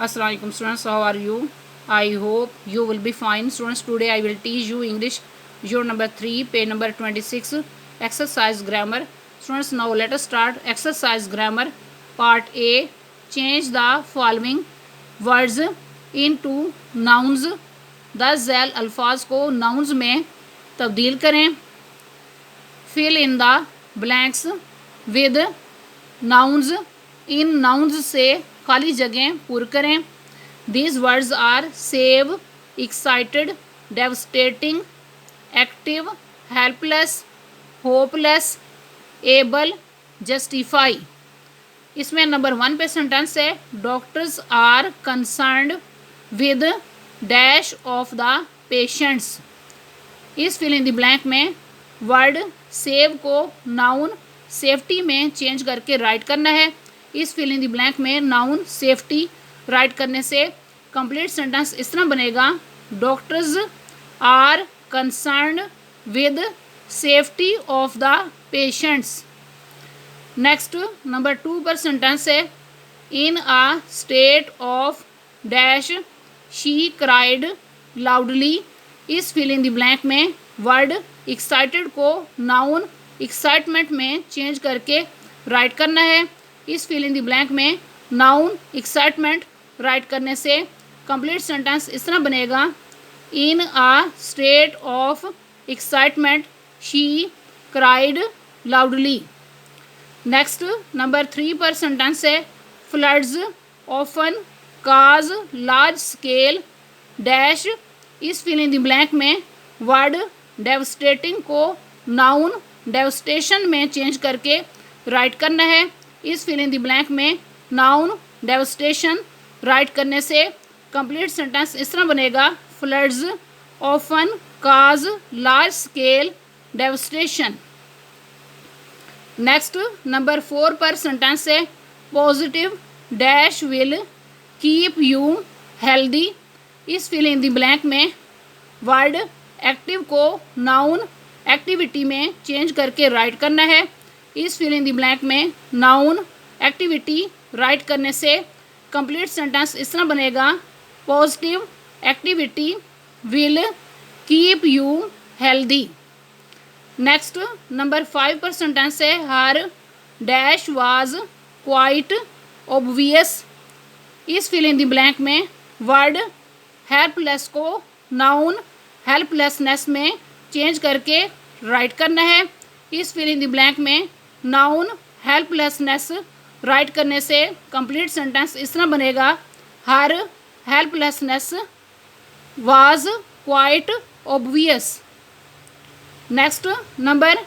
Assalamu alaikum students, how are you? I hope you will be fine. Students, today I will teach you English unit number 3, page number 26, exercise grammar. Students, now let us start exercise grammar. Part A, change the following words into nouns. 10 Zail अल्फाज को nouns में तब्दील करें. Fill in the blanks with nouns. In nouns से खाली जगह पूर करें. These words are save, excited, devastating, active, helpless, hopeless, able, justify. इसमें नंबर 1 पे सेंटेंस है, doctors are concerned with dash of the patients. इस फिल इन द ब्लैंक में वर्ड सेव को नाउन सेफ्टी में चेंज करके राइट करना है. इस फिल इन द ब्लैंक में नाउन सेफ्टी राइट करने से कंप्लीट सेंटेंस इस तरह बनेगा, doctors are concerned with safety of the patients. Next number 2 पर सेंटेंस है, in a state of dash she cried loudly. इस फिल इन द ब्लैंक में वर्ड एक्साइटेड को नाउन एक्साइटमेंट में चेंज करके राइट करना है. इस फिल इन द ब्लैंक में नाउन एक्साइटमेंट राइट करने से कंप्लीट सेंटेंस इस तरह बनेगा, in a state of excitement she cried loudly. Next number 3 पर सेंटेंस है, floods often cause large scale dash. इस फिल इन द ब्लैंक में वर्ड डेवस्टेटिंग को नाउन डेवस्टेशन में चेंज करके राइट करना है. इस फिल इन द ब्लैंक में नाउन डेवस्टेशन राइट करने से कंप्लीट सेंटेंस इस तरह बनेगा, floods often cause large scale devastation. Next number 4 पर सेंटेंस है, positive dash will keep you healthy. इस फिल इन द ब्लैंक में वर्ड एक्टिव को नाउन एक्टिविटी में चेंज करके राइट करना है. इस फिल इन द ब्लैंक में नाउन एक्टिविटी राइट करने से कंप्लीट सेंटेंस इस तरह बनेगा, positive activity will keep you healthy. Next number 5 पर सेंटेंस है, her dash was quite obvious. इस फिल इन द ब्लैंक में वर्ड हेल्पलेस को नाउन हेल्पलेसनेस में चेंज करके राइट करना है. इस फिल इन द ब्लैंक में नाउन हेल्पलेसनेस राइट करने से कंप्लीट सेंटेंस इस तरह बनेगा, her helplessness was quite obvious. Next number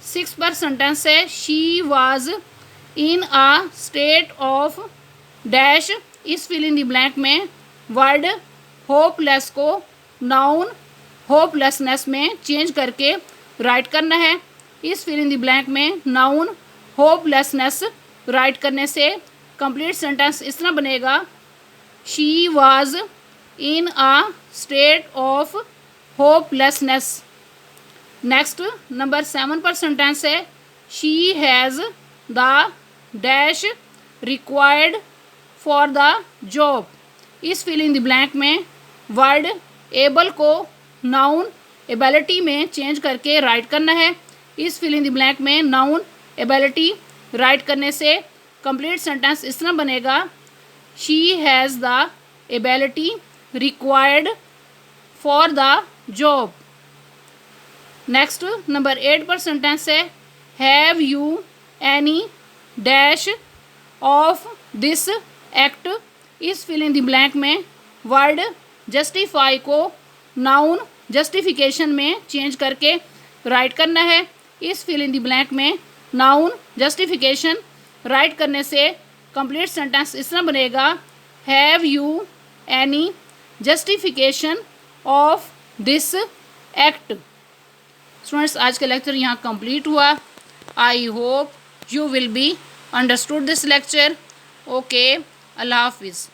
6 पर सेंटेंस है, she was in a state of dash. इस फिल इन द ब्लैंक में वर्ड होपलेस को नाउन होपलेसनेस में चेंज करके राइट करना है. इस फिल इन द ब्लैंक में नाउन होपलेसनेस राइट करने से कंप्लीट सेंटेंस इस तरह बनेगा, she was in a state of hopelessness. Next number 7 पर सेंटेंस है, she has the dash required for the job. इस फिल इन द ब्लैंक में वर्ड एबल को नाउन एबिलिटी में चेंज करके राइट करना है. इस फिल इन द ब्लैंक में नाउन एबिलिटी राइट करने से कंप्लीट सेंटेंस इस तरह बनेगा, she has the ability required for the job. Next number 8 पर सेंटेंस है, have you any dash of this act. इस फिल इन द ब्लैंक में वर्ड जस्टिफाई को नाउन जस्टिफिकेशन में चेंज करके राइट करना है. इस फिल इन द ब्लैंक में नाउन जस्टिफिकेशन राइट करने से कंप्लीट सेंटेंस इस तरह बनेगा, have you any justification of this act. Students, आज का लेक्चर यहाँ कंप्लीट हुआ. I hope you will be understood this lecture. Okay, अल्लाह हाफिज़.